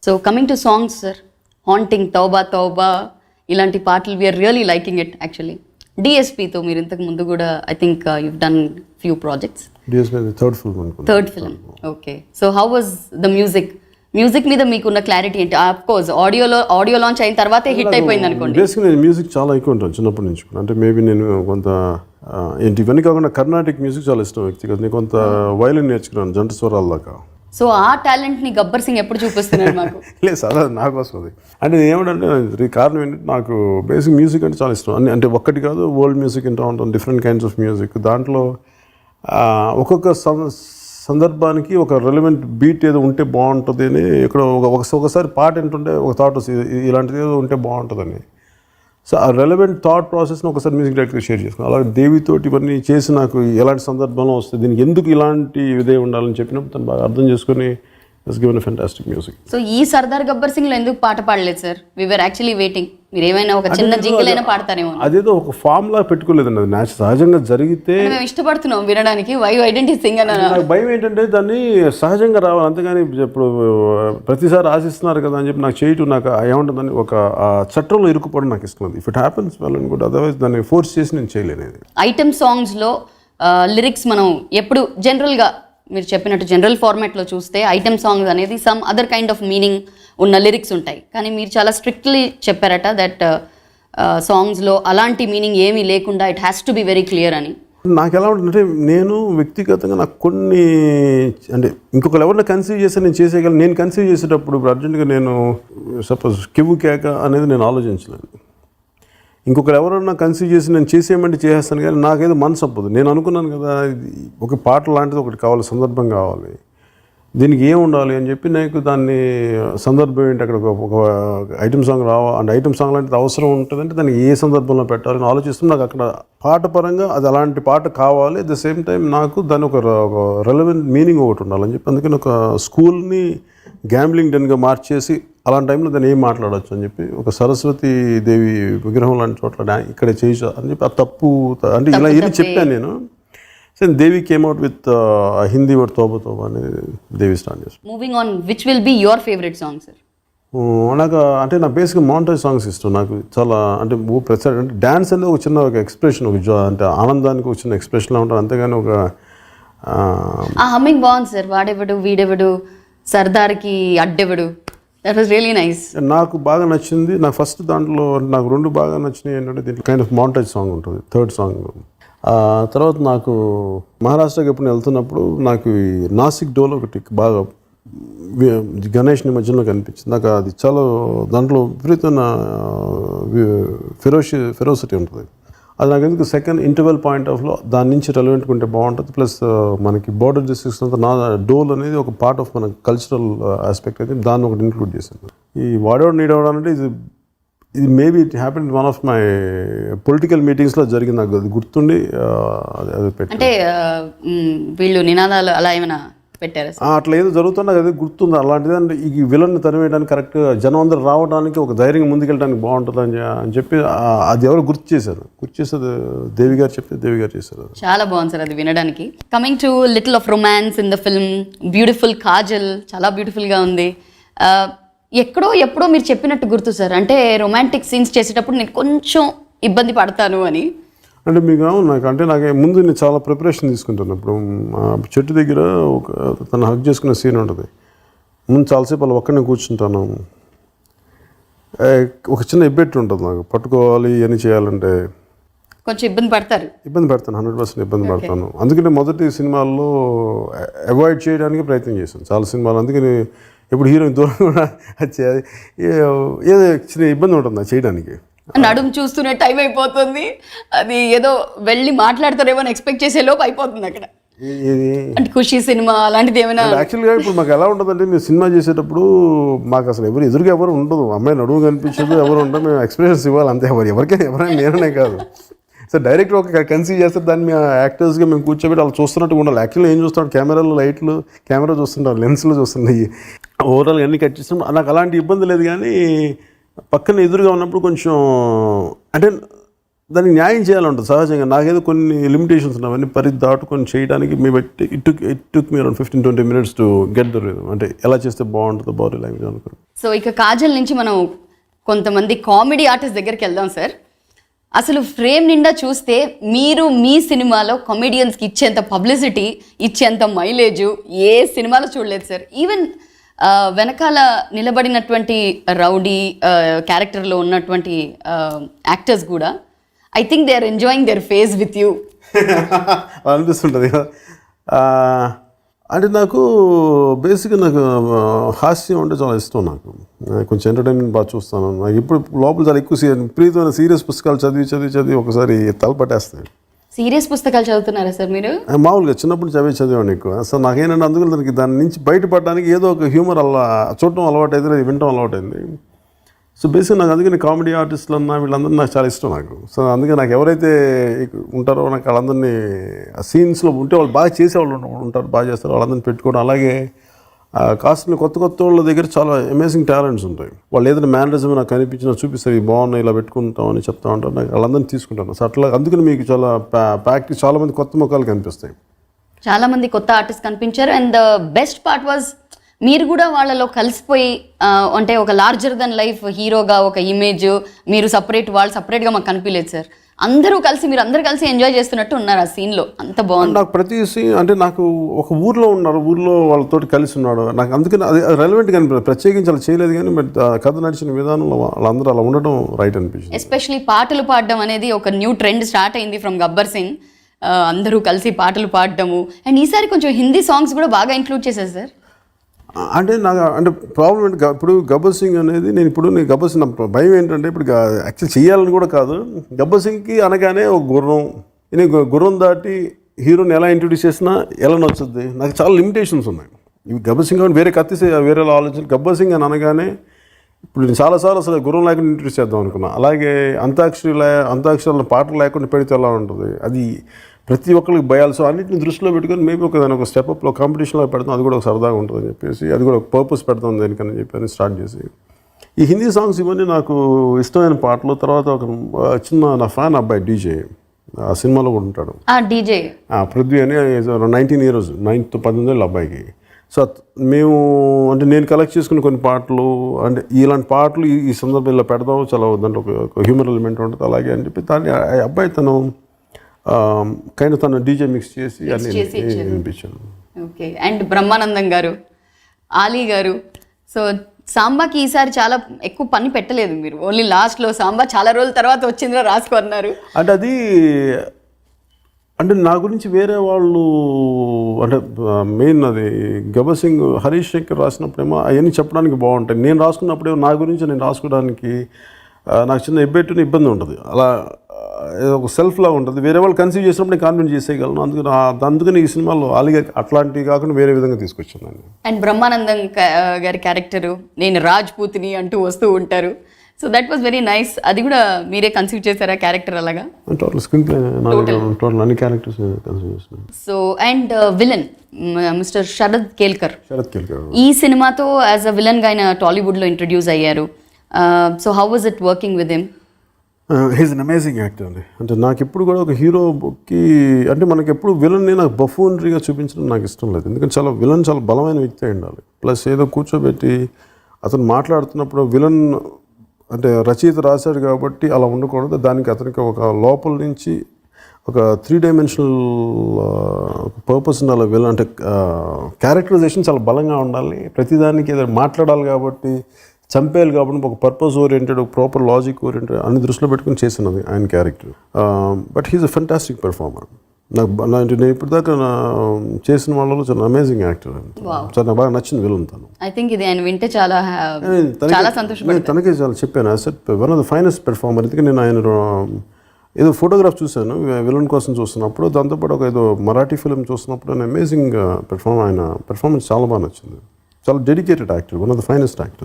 So coming to songs sir, haunting, Tauba Tauba ఇలాంటి పాటలు we are really liking it actually. డిఎస్పితో మీరు ఇంతకు ముందు కూడా I think you've done few projects. Third film. Okay, so how was the music? Music మీద మీకున్న క్లారిటీ ఏంటి? ఆఫ్ కోర్స్ ఆడియో లాంచ్ అయిన తర్వాతే హిట్ అయిపోయింది అనుకోండి. బేసిక్గా నేను మ్యూజిక్ చాలా ఎక్కువ ఉంటాను చిన్నప్పటి నుంచి. అంటే మేబీ నేను కొంత ఏంటి ఇవన్నీ కాకుండా కర్ణాటిక్ మ్యూజిక్ చాలా ఇష్టం వ్యక్తిగత. నేను కొంత వైలిన్ నేర్చుకున్నాను జంట స్వరాల దాకా. సో ఆ టాలెంట్ని గబ్బర్ సింగ్ ఎప్పుడు చూపిస్తున్నారు మాకు? లేదు సార్, అది నాకు వస్తుంది. అంటే నేను ఏమంటే కారణం ఏంటంటే నాకు బేసిక్ మ్యూజిక్ అంటే చాలా ఇష్టం. అంటే ఒక్కటి కాదు, వరల్డ్ మ్యూజిక్ వింటూ ఉంటాను, డిఫరెంట్ కైండ్స్ ఆఫ్ మ్యూజిక్. దాంట్లో ఒక్కొక్క సందర్భానికి ఒక రెలవెంట్ బీట్ ఏదో ఉంటే బాగుంటుంది అని ఇక్కడ ఒకసారి పాట ఏంటంటే ఒక థాట్ వస్తుంది, ఇలాంటిది ఏదో ఉంటే బాగుంటుందని. సో ఆ రెలవెంట్ థాట్ ప్రాసెస్ని ఒకసారి మ్యూజిక్ డైరెక్టర్గా షేర్ చేసుకున్నాను. అలాగే దేవితోటి ఇవన్నీ చేసి నాకు ఎలాంటి సందర్భంలో వస్తుంది, దీనికి ఎందుకు ఇలాంటి ఇదే ఉండాలని చెప్పినప్పుడు తను బాగా అర్థం చేసుకొని has given a fantastic music. So ఈ సర్దార్ గబ్బర్ సింగ్లో ఎందుకు పాట పాడలేదు sir? We were actually waiting. మీరు ఏమైనా ఒక చిన్న జింగిల్ అయినా పాడతారేమో. అదేదో ఒక ఫామ్ లా పెట్టుకోలేదండి, అది సహజంగా జరిగితే మేము ఇష్టపడుతున్నాం వినడానికి. వై ఐడెంటిటీ సింగ్ అని నాకు భయం ఏంటంటే దాన్ని సహజంగా రావాలి, అంతేగాని ఇప్పుడు ప్రతిసారి ఆశిస్తున్నారు కదా అని చెప్పి నాకు చేయటం నాకు ఏముంటుందని ఒక చట్టంలో ఇరుక్కుపోవడం నాకు ఇష్టం లేదు. If it happens well and good, otherwise దాన్ని ఫోర్స్ చేసి నేను చేయలేను. ఐటమ్ సాంగ్స్లో లిరిక్స్ మనం ఎప్పుడు జనరల్గా మీరు చెప్పినట్టు జనరల్ ఫార్మాట్లో చూస్తే ఐటమ్ సాంగ్స్ అనేది some other kind of meaning ఉన్న లిరిక్స్ ఉంటాయి. కానీ మీరు చాలా స్ట్రిక్ట్లీ చెప్పారట దట్ సాంగ్స్లో అలాంటి మీనింగ్ ఏమీ లేకుండా it has to be very clear అని. నాకు ఎలా ఉంటుందంటే నేను వ్యక్తిగతంగా నాకు కొన్ని అంటే ఇంకొకరు ఎవరిని కన్సీవ్ చేస్తే నేను చేసేయగలను. నేను కన్సీవ్ చేసేటప్పుడు ఇప్పుడు అర్జెంటుగా నేను సపోజ్ కివ్వు కేక అనేది నేను ఆలోచించలేను. ఇంకొకరు ఎవరన్నా కన్సీవ్ చేసి నేను చేసేయమంటే చేసేస్తాను, కానీ నాకేదో మనసు అప్పదు. నేను అనుకున్నాను కదా ఒక పాట లాంటిది ఒకటి కావాలి, సందర్భం కావాలి, దీనికి ఏం ఉండాలి అని చెప్పి నాకు దాన్ని సందర్భం ఏంటి, అక్కడ ఒక ఐటమ్ సాంగ్ అంటే ఐటమ్ సాంగ్ లాంటిది అవసరం ఉంటుందంటే దానికి ఏ సందర్భంలో పెట్టాలని ఆలోచిస్తూ నాకు అక్కడ పాట పరంగా అది అలాంటి పాట కావాలి. అట్ ద సేమ్ టైం నాకు దాని ఒక రెలవెంట్ మీనింగ్ ఒకటి ఉండాలని చెప్పి అందుకని ఒక స్కూల్ని గ్యాంబ్లింగ్ డెన్గా మార్చేసి అలాంటి టైంలో దాన్ని ఏం మాట్లాడవచ్చు అని చెప్పి ఒక సరస్వతి దేవి విగ్రహం లాంటి చోట్ల ఇక్కడ చేసా అని చెప్పి ఆ తప్పు అంటే ఇలా ఏది చెప్పాను నేను. So Devi came out with Hindi word Tauba Tauba అని దేవి స్టార్ట్ చేస్తాను. Moving on, which will be your favourite song sir? నాకు అంటే నా బేసిక్గా మాంటేజ్ సాంగ్స్ ఇష్టం. నాకు చాలా అంటే ప్రతి అంటే డ్యాన్స్ అనేది ఒక చిన్న ఒక ఎక్స్ప్రెషన్, ఒక అంటే ఆనందానికి ఒక చిన్న ఎక్స్ప్రెషన్లా ఉంటుంది, అంతేగాని ఒక హమ్మింగ్ బాగుంది సార్. వాడెవడు వీడెవడు సర్దార్కి అడ్డెవడు, దట్ వాస్ రియలీ నైస్. నాకు బాగా నచ్చింది. నాకు ఫస్ట్ దాంట్లో నాకు రెండు బాగా నచ్చినాయి ఏంటంటే దీంట్లో కైండ్ ఆఫ్ మాంటేజ్ సాంగ్ ఉంటుంది, థర్డ్ సాంగ్. తర్వాత నాకు మహారాష్ట్రకి ఎప్పుడు వెళ్తున్నప్పుడు నాకు ఈ నాసిక్ డోలో ఒకటి బాగా గణేష్ నిమజ్జనంలో కనిపించింది. నాకు అది చాలా దాంట్లో విపరీతమైన ఫెరోసిటీ ఉంటుంది. అది నాకు ఎందుకు సెకండ్ ఇంటర్వెల్ పాయింట్ ఆఫ్లో దాని నుంచి రెలవెంట్గా ఉంటే బాగుంటుంది. ప్లస్ మనకి బోర్డర్ డిస్ట్రిక్ట్స్ అంతా నా డోల్ అనేది ఒక పార్ట్ ఆఫ్ మన కల్చరల్ ఆస్పెక్ట్ అయితే దాన్ని ఒకటి ఇంక్లూడ్ చేశాను. ఈ వాడేవాడు నీడేవాడు అంటే ఇది maybe it happen one of my political మీటింగ్స్లో జరిగింది. నాకు అది గుర్తుండి అది పెట్టి అంటే వీళ్ళు నినాదాలు అలా ఏమైనా పెట్టారు అట్లా ఏదో జరుగుతుంది, నాకు అది గుర్తుంది. అలాంటిది అంటే ఈ విలన్ని తరివేయడానికి కరెక్ట్గా జనం అందరూ రావడానికి ఒక ధైర్యంగా ముందుకెళ్ళడానికి బాగుంటుంది అని చెప్పి అది ఎవరు గుర్తు చేసేది దేవి గారు చెప్తే దేవి గారు చేశారు. చాలా బాగుంది సార్ అది వినడానికి. Coming to little of romance in the film, beautiful Kajal చాలా బ్యూటిఫుల్గా ఉంది. ఎక్కడో ఎప్పుడో మీరు చెప్పినట్టు గుర్తు సార్, అంటే రొమాంటిక్ సీన్స్ చేసేటప్పుడు నేను కొంచెం ఇబ్బంది పడతాను అని. అంటే మీకు నాకు ముందు నేను చాలా ప్రిపరేషన్ తీసుకుంటాను. ఇప్పుడు చెట్టు దగ్గర ఒక తను హగ్ చేసుకునే సీన్ ఉంటుంది. ముందు చాలాసేపు అలా ఒక్కడనే కూర్చుంటాను. ఒక చిన్న ఇబ్బంది ఉంటుంది నాకు, పట్టుకోవాలి అని చేయాలంటే కొంచెం ఇబ్బంది పడతాను, 100% ఇబ్బంది పడతాను. అందుకని మొదటి సినిమాల్లో అవాయిడ్ చేయడానికి ప్రయత్నం చేశాను చాలా సినిమాలు. అందుకని ఇప్పుడు హీరోయిన్ దూరం కూడా ఏదో చిన్న ఇబ్బంది ఉంటుంది నాకు చేయడానికి. నడుము చూస్తూనే టైం అయిపోతుంది, అది ఏదో వెళ్ళి మాట్లాడతారేమో ఎక్స్పెక్ట్ చేసే లోపు అయిపోతుంది అక్కడ. అంటే ఖుషి సినిమా అలాంటిది ఏమైనా? యాక్చువల్గా ఇప్పుడు మాకు ఎలా ఉంటుందంటే మేము సినిమా చేసేటప్పుడు మాకు అసలు ఎదురుగా ఎవరు ఉండదు, అమ్మాయి నడుము కనిపించదు, ఎవరు ఉండదు, మేము ఎక్స్ప్రెషన్స్ ఇవ్వాలి అంతే. ఎవరైనా నేననే కాదు. సో డైరెక్ట్ ఒక కన్సీవ్ చేస్తే దాన్ని మేము యాక్టర్స్గా మేము కూర్చోబెట్టి వాళ్ళు చూస్తున్నట్టు ఉండాలి. యాక్చువల్గా ఏం చూస్తాడు, కెమెరాలో లైట్లు, కెమెరా చూస్తుంటారు, లెన్స్లో చూస్తున్నాయి, ఓవరాల్ అన్నీ కట్ చేస్తున్నాం. నాకు అలాంటి ఇబ్బంది లేదు. కానీ పక్కన ఎదురుగా ఉన్నప్పుడు కొంచెం అంటే దానికి న్యాయం చేయాలంటుంది సహజంగా. నాకేదో కొన్ని లిమిటేషన్స్ ఉన్నాయి, అవన్నీ పరిధి దాటుకొని చేయడానికి మేము it took me around 15-20 minutes to get the అంటే ఎలా చేస్తే బాగుంటుందో బాడీ లాంగ్వేజ్ అనుకున్నాను. సో ఇక కాజల్ నుంచి మనం కొంతమంది కామెడీ ఆర్టిస్ట్ దగ్గరికి వెళ్దాం సార్. అసలు ఫ్రేమ్ నిండా చూస్తే మీరు మీ సినిమాలో కామెడియన్స్కి ఇచ్చేంత పబ్లిసిటీ, ఇచ్చేంత మైలేజ్ ఏ సినిమాలో చూడలేదు సార్. ఈవెన్ వెనకాల నిలబడినటువంటి రౌడీ క్యారెక్టర్లో ఉన్నటువంటి యాక్టర్స్ కూడా I think they are enjoying their face with you అనిపిస్తుంటుంది కదా. అంటే నాకు బేసిక్గా నాకు హాస్యం అంటే చాలా ఇష్టం. నాకు కొంచెం ఎంటర్టైన్మెంట్ బాగా చూస్తాను. నాకు ఇప్పుడు లోపల చాలా ఎక్కువ విపరీతమైన సీరియస్ పుస్తకాలు చదివి ఒకసారి తలపట్టేస్తాయి. సీరియస్ పుస్తకాలు చదువుతున్నారా సార్ మీరు? మామూలుగా చిన్నప్పుడు చదివాను ఎక్కువ. అసలు నాకేంటంటే అందుకని దాని నుంచి బయటపడడానికి ఏదో ఒక హ్యూమర్ చూడటం అలవాటు అయితే, అది వినటం అలవాటైంది. సో బేసిక్గా నాకు అందుకని కామెడీ ఆర్టిస్టులు అన్న వీళ్ళందరూ నాకు చాలా ఇష్టం నాకు. సో అందుకే నాకు ఎవరైతే ఉంటారో నాకు వాళ్ళందరినీ ఆ సీన్స్లో ఉంటే వాళ్ళు బాగా చేసేవాళ్ళు ఉంటారు, బాగా చేస్తారు, వాళ్ళందరినీ పెట్టుకోవడం. అలాగే కాస్ట్ని కొత్త వాళ్ళ దగ్గర చాలా అమేజింగ్ టాలెంట్స్ ఉంటాయి. వాళ్ళు ఏదైనా మేనరిజం నాకు కనిపించినా చూపిస్తారు, ఇవి బాగున్నాయి ఇలా పెట్టుకుంటామని చెప్తా ఉంటారు. నాకు వాళ్ళందరినీ తీసుకుంటాను. సో అట్లా అందుకని మీకు చాలా ప్యాక్ట్ చాలామంది కొత్త ముఖాలు కనిపిస్తాయి, చాలామంది కొత్త ఆర్టిస్ట్ కనిపించారు. And the best part was మీరు కూడా వాళ్ళలో కలిసిపోయి అంటే ఒక లార్జర్ దెన్ లైఫ్ హీరోగా ఒక ఇమేజ్, మీరు సపరేట్ వాళ్ళు సపరేట్గా మాకు కనిపించలేదు సార్. అందరూ కలిసి మీరు అందరు కలిసి ఎంజాయ్ చేస్తున్నట్టు ఉన్నారు ఆ సీన్లో, అంత బాగుంది. నాకు ప్రతి సీన్ అంటే నాకు ఒక ఊర్లో ఉన్నారు, ఊర్లో వాళ్ళతోటి కలిసి ఉన్నాడు. నాకు అందుకని అది రెలవెంట్గా అనిపించింది. ప్రత్యేకించి అలా చేయలేదు కానీ బట్ కథ నడిచిన విధానంలో వాళ్ళందరూ అలా ఉండడం రైట్ అనిపించింది. ఎస్పెషలీ పాటలు పాడడం అనేది ఒక న్యూ ట్రెండ్ స్టార్ట్ అయింది ఫ్రమ్ గబ్బర్ సింగ్. అందరూ కలిసి పాటలు పాడడము. అండ్ ఈసారి కొంచెం హిందీ సాంగ్స్ కూడా బాగా ఇంక్లూడ్ చేశారు సార్. అంటే నాకు అంటే ప్రాబ్లం ఏంటి, ఇప్పుడు గబ్బర్ సింగ్ అనేది నేను గబ్బర్ సింగ్ భయం ఏంటంటే ఇప్పుడు యాక్చువల్ చేయాలని కూడా కాదు. గబ్బర్ సింగ్కి అనగానే ఒక గుర్రం దాటి హీరోని ఎలా ఇంట్రొడ్యూస్ చేసినా ఎలా నచ్చుద్ది. నాకు చాలా లిమిటేషన్స్ ఉన్నాయి. ఇవి గబ్బర్ సింగ్ అని వేరే కత్తి వేరే ఆలోచన. గబ్బర్ సింగ్ అని అనగానే ఇప్పుడు నేను చాలాసార్లు అసలు గుర్రం లేకుండా ఇంట్రొడ్యూస్ చేద్దాం అనుకున్నా. అలాగే అంతాక్షరాల పాటలు లేకుండా పెడితే ఎలా ఉంటుంది, అది ప్రతి ఒక్కరికి భయాలు. సో అన్నింటిని దృష్టిలో పెట్టుకొని మేబీ ఒక స్టెప్ అప్లో కాంపిటీషన్లో పెడతాం, అది కూడా ఒక సరదాగా ఉంటుందని చెప్పేసి, అది కూడా ఒక పర్పస్ పెడతాం దేనికని చెప్పి స్టార్ట్ చేసి ఈ హిందీ సాంగ్స్ ఇవన్నీ నాకు ఇష్టమైన పాటలు. తర్వాత ఒక చిన్న నా ఫ్యాన్ అబ్బాయి డీజే ఆ సినిమాలో కూడా ఉంటాడు, డీజే పృథ్వీ అని 19 years 19 అబ్బాయికి. సో మేము అంటే నేను కలెక్ట్ చేసుకున్న కొన్ని పాటలు అంటే ఇలాంటి పాటలు ఈ సందర్భంలో పెడదాం, చాలా దాంట్లో ఒక హ్యూమర్ ఎలిమెంట్ ఉంటుంది అలాగే అని చెప్పి దాన్ని అబ్బాయి తను తను డీజే మిక్స్ చేసి అన్ని వినిపించాను. ఓకే. అండ్ బ్రహ్మానందం గారు, ఆలీ గారు, సో సాంబాకి ఈసారి చాలా ఎక్కువ పని పెట్టలేదు మీరు, ఓన్లీ లాస్ట్లో సాంబా చాలా రోజుల తర్వాత వచ్చిందిరా రాసుకున్నారు. అంటే అది అంటే నా గురించి వేరే వాళ్ళు అంటే మెయిన్ అది గబ్బర్ సింగ్ హరీష్ శంకర్ రాసినప్పుడేమో అవన్నీ చెప్పడానికి బాగుంటాయి. నేను రాసుకున్నప్పుడేమో నా గురించి నేను రాసుకోవడానికి నాకు చిన్న ఇబ్బంది ఉంటుంది. అలా ఒక సెల్ఫ్ లాగా ఉంటుంది. వేరే వాళ్ళు కన్సీవ్ చేసినప్పుడు నేను కాన్ఫిడెంట్ చేసేయగలను. అందుకని ఈ సినిమాలో అలీగా అట్లాంటివి కాకుండా వేరే విధంగా తీసుకొచ్చాను. అండ్ బ్రహ్మానందం గారి క్యారెక్టరు నేను రాజ్పూత్ని అంటూ వస్తూ ఉంటారు. So that was very nice. అది కూడా మీరే కన్సీవ్ చేశారా క్యారెక్టర్ అలాగా? టోటల్ స్క్రీన్ ప్లే టోటల్ అన్ని క్యారెక్టర్స్ కన్సీవ్ చేశాను. So and villain mister Sharad Kelkar ఈ సినిమాతో యాజ్ అ విలన్గా ఆయన టాలీవుడ్లో ఇంట్రడ్యూస్ అయ్యారు. So how was it working with him? He's an amazing actor అండి. అంటే నాకు ఎప్పుడు కూడా ఒక హీరోకి అంటే మనకి ఎప్పుడు విలన్ని నాకు బఫూనరీగా చూపించడం నాకు ఇష్టం లేదు. ఎందుకంటే విలన్ చాలా బలమైన వ్యక్తి అయి ఉండాలి. ప్లస్ ఏదో కూర్చోబెట్టి అతను మాట్లాడుతున్నప్పుడు విలన్ అంటే రచయిత రాశాడు కాబట్టి అలా ఉండకూడదు. దానికి అతనికి ఒక లోపల నుంచి ఒక 3-dimensional పర్పస్ ఉండాలి. విలన్ అంటే క్యారెక్టరైజేషన్ చాలా బలంగా ఉండాలి. ప్రతిదానికి ఏదో మాట్లాడాలి కాబట్టి చంపేయాలి కాబట్టి ఒక పర్పస్ ఓరియంటెడ్, ఒక ప్రాపర్ లాజిక్ ఓరియంటెడ్ అన్ని దృష్టిలో పెట్టుకుని చేసినది ఆయన character. But he's a fantastic performer. నేను ఇప్పటిదాకా చేసిన వాళ్ళలో చాలా అమేజింగ్ యాక్టర్. చాలా బాగా నచ్చింది విలన్ తను. ఐ థింక్ ఇది ఆయన వింటే చాలా సంతోషపడతాను. తనకే చాలా చెప్పాను one of the finest performer. ఎందుకంటే నేను ఆయన ఏదో ఫోటోగ్రాఫ్ చూశాను విలన్ కోసం చూస్తున్నప్పుడు, దాంతోపాటు ఒక ఏదో మరాఠీ ఫిలిం చూస్తున్నప్పుడు అమేజింగ్ ఆయన పెర్ఫార్మెన్స్ చాలా బాగా నచ్చింది. చాలా dedicated actor, one of the finest actors.